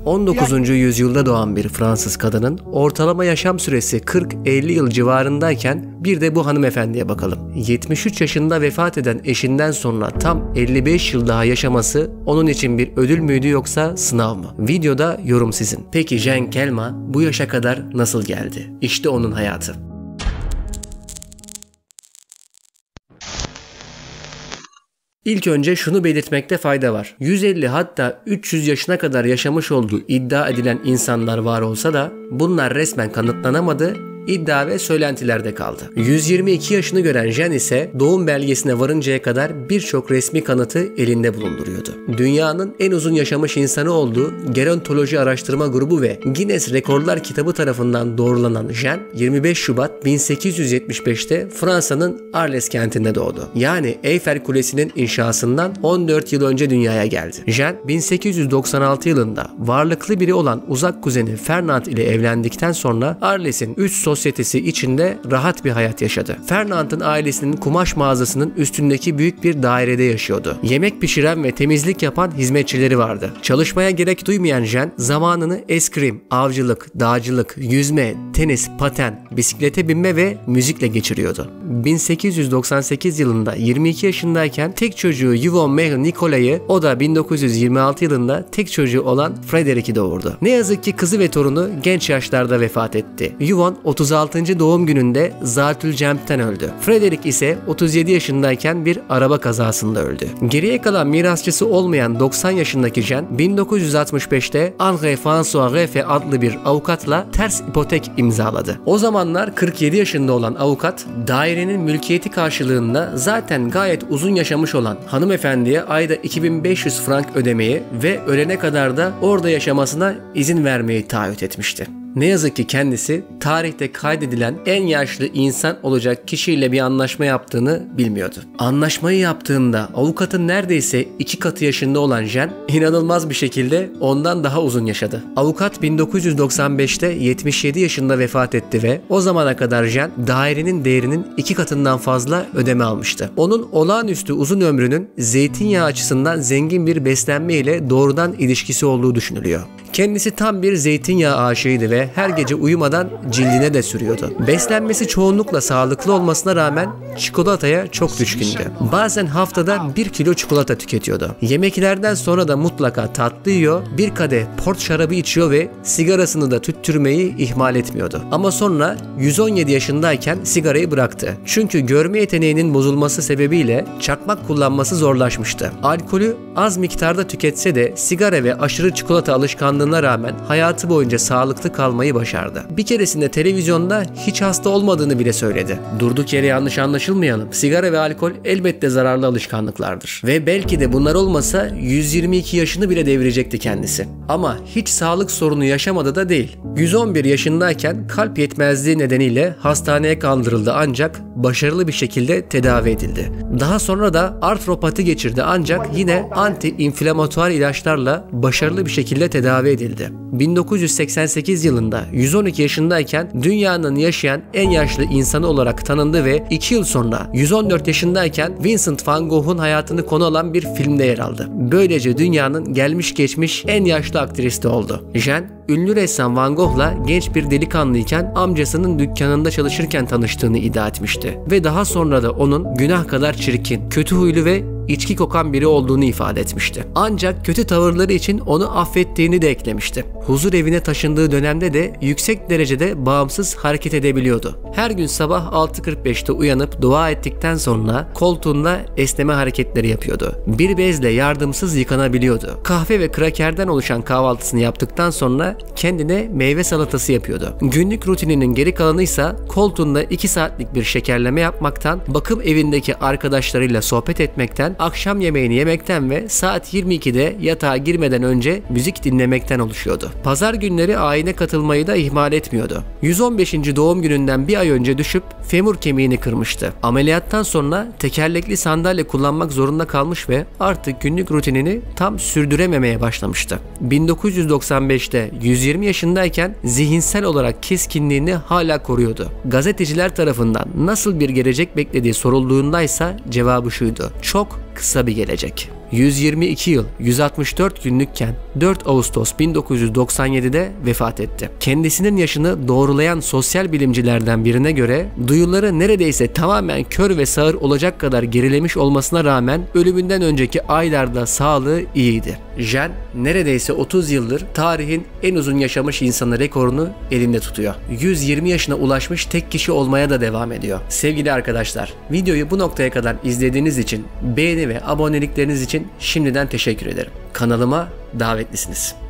19. yüzyılda doğan bir Fransız kadının ortalama yaşam süresi 40-50 yıl civarındayken bir de bu hanımefendiye bakalım. 73 yaşında vefat eden eşinden sonra tam 55 yıl daha yaşaması onun için bir ödül müydü yoksa sınav mı? Videoda yorum sizin. Peki Jeanne Calment bu yaşa kadar nasıl geldi? İşte onun hayatı. İlk önce şunu belirtmekte fayda var. 150 hatta 300 yaşına kadar yaşamış olduğu iddia edilen insanlar var olsa da bunlar resmen kanıtlanamadı, iddia ve söylentilerde kaldı. 122 yaşını gören Jeanne ise doğum belgesine varıncaya kadar birçok resmi kanıtı elinde bulunduruyordu. Dünyanın en uzun yaşamış insanı olduğu Gerontoloji Araştırma Grubu ve Guinness Rekorlar Kitabı tarafından doğrulanan Jeanne, 25 Şubat 1875'te Fransa'nın Arles kentinde doğdu. Yani Eyfel Kulesi'nin inşasından 14 yıl önce dünyaya geldi. Jeanne, 1896 yılında varlıklı biri olan uzak kuzeni Fernand ile evlendikten sonra Arles'in 3 sosyetesi içinde rahat bir hayat yaşadı. Fernand'ın ailesinin kumaş mağazasının üstündeki büyük bir dairede yaşıyordu. Yemek pişiren ve temizlik yapan hizmetçileri vardı. Çalışmaya gerek duymayan Jeanne zamanını eskrim, avcılık, dağcılık, yüzme, tenis, paten, bisiklete binme ve müzikle geçiriyordu. 1898 yılında 22 yaşındayken tek çocuğu Yvonne Marie Nicolas'ı, o da 1926 yılında tek çocuğu olan Frédéric'i doğurdu. Ne yazık ki kızı ve torunu genç yaşlarda vefat etti. Yvonne 36. doğum gününde Zatülcemp'ten öldü. Frédéric ise 37 yaşındayken bir araba kazasında öldü. Geriye kalan mirasçısı olmayan 90 yaşındaki Jeanne 1965'te André François Reffe adlı bir avukatla ters ipotek imzaladı. O zamanlar 47 yaşında olan avukat dairenin mülkiyeti karşılığında zaten gayet uzun yaşamış olan hanımefendiye ayda 2500 frank ödemeyi ve ölene kadar da orada yaşamasına izin vermeyi taahhüt etmişti. Ne yazık ki kendisi tarihte kaydedilen en yaşlı insan olacak kişiyle bir anlaşma yaptığını bilmiyordu. Anlaşmayı yaptığında avukatın neredeyse 2 katı yaşında olan Jeanne inanılmaz bir şekilde ondan daha uzun yaşadı. Avukat 1995'te 77 yaşında vefat etti ve o zamana kadar Jeanne dairenin değerinin 2 katından fazla ödeme almıştı. Onun olağanüstü uzun ömrünün zeytinyağı açısından zengin bir beslenme ile doğrudan ilişkisi olduğu düşünülüyor. Kendisi tam bir zeytinyağı aşığıydı ve her gece uyumadan cildine de sürüyordu. Beslenmesi çoğunlukla sağlıklı olmasına rağmen çikolataya çok düşkündü. Bazen haftada 1 kilo çikolata tüketiyordu. Yemeklerden sonra da mutlaka tatlı yiyor, bir kadeh port şarabı içiyor ve sigarasını da tüttürmeyi ihmal etmiyordu. Ama sonra 117 yaşındayken sigarayı bıraktı. Çünkü görme yeteneğinin bozulması sebebiyle çakmak kullanması zorlaşmıştı. Alkolü az miktarda tüketse de sigara ve aşırı çikolata alışkanlığına rağmen hayatı boyunca sağlıklı kalmayı başardı. Bir keresinde televizyonda hiç hasta olmadığını bile söyledi. Durduk yere yanlış anlaşılmayalım. Sigara ve alkol elbette zararlı alışkanlıklardır. Ve belki de bunlar olmasa 122 yaşını bile devirecekti kendisi. Ama hiç sağlık sorunu yaşamadı da değil. 111 yaşındayken kalp yetmezliği nedeniyle hastaneye kaldırıldı ancak başarılı bir şekilde tedavi edildi. Daha sonra da artropati geçirdi ancak yine anti-inflamatuar ilaçlarla başarılı bir şekilde tedavi edildi. 1988 yılında 112 yaşındayken dünyanın yaşayan en yaşlı insanı olarak tanındı ve 2 yıl sonra 114 yaşındayken Vincent van Gogh'un hayatını konu alan bir filmde yer aldı. Böylece dünyanın gelmiş geçmiş en yaşlı aktristi oldu. Jeanne, ünlü ressam Van Gogh'la genç bir delikanlıyken amcasının dükkanında çalışırken tanıştığını iddia etmişti. Ve daha sonra da onun günah kadar çirkin, kötü huylu ve içki kokan biri olduğunu ifade etmişti. Ancak kötü tavırları için onu affettiğini de eklemişti. Huzur evine taşındığı dönemde de yüksek derecede bağımsız hareket edebiliyordu. Her gün sabah 6:45'te uyanıp dua ettikten sonra koltuğunda esneme hareketleri yapıyordu. Bir bezle yardımsız yıkanabiliyordu. Kahve ve krakerden oluşan kahvaltısını yaptıktan sonra kendine meyve salatası yapıyordu. Günlük rutininin geri kalanıysa koltuğunda 2 saatlik bir şekerleme yapmaktan, bakım evindeki arkadaşlarıyla sohbet etmekten, akşam yemeğini yemekten ve saat 22'de yatağa girmeden önce müzik dinlemekten oluşuyordu. Pazar günleri ayine katılmayı da ihmal etmiyordu. 115. doğum gününden bir ay önce düşüp femur kemiğini kırmıştı. Ameliyattan sonra tekerlekli sandalye kullanmak zorunda kalmış ve artık günlük rutinini tam sürdürememeye başlamıştı. 1995'te 120 yaşındayken zihinsel olarak keskinliğini hala koruyordu. Gazeteciler tarafından nasıl bir gelecek beklediği sorulduğundaysa cevabı şuydu: çok kısa bir gelecek. 122 yıl 164 günlükken 4 Ağustos 1997'de vefat etti. Kendisinin yaşını doğrulayan sosyal bilimcilerden birine göre duyuları neredeyse tamamen kör ve sağır olacak kadar gerilemiş olmasına rağmen ölümünden önceki aylarda sağlığı iyiydi. Jen neredeyse 30 yıldır tarihin en uzun yaşamış insanı rekorunu elinde tutuyor. 120 yaşına ulaşmış tek kişi olmaya da devam ediyor. Sevgili arkadaşlar, videoyu bu noktaya kadar izlediğiniz için, beğeni ve abonelikleriniz için şimdiden teşekkür ederim. Kanalıma davetlisiniz.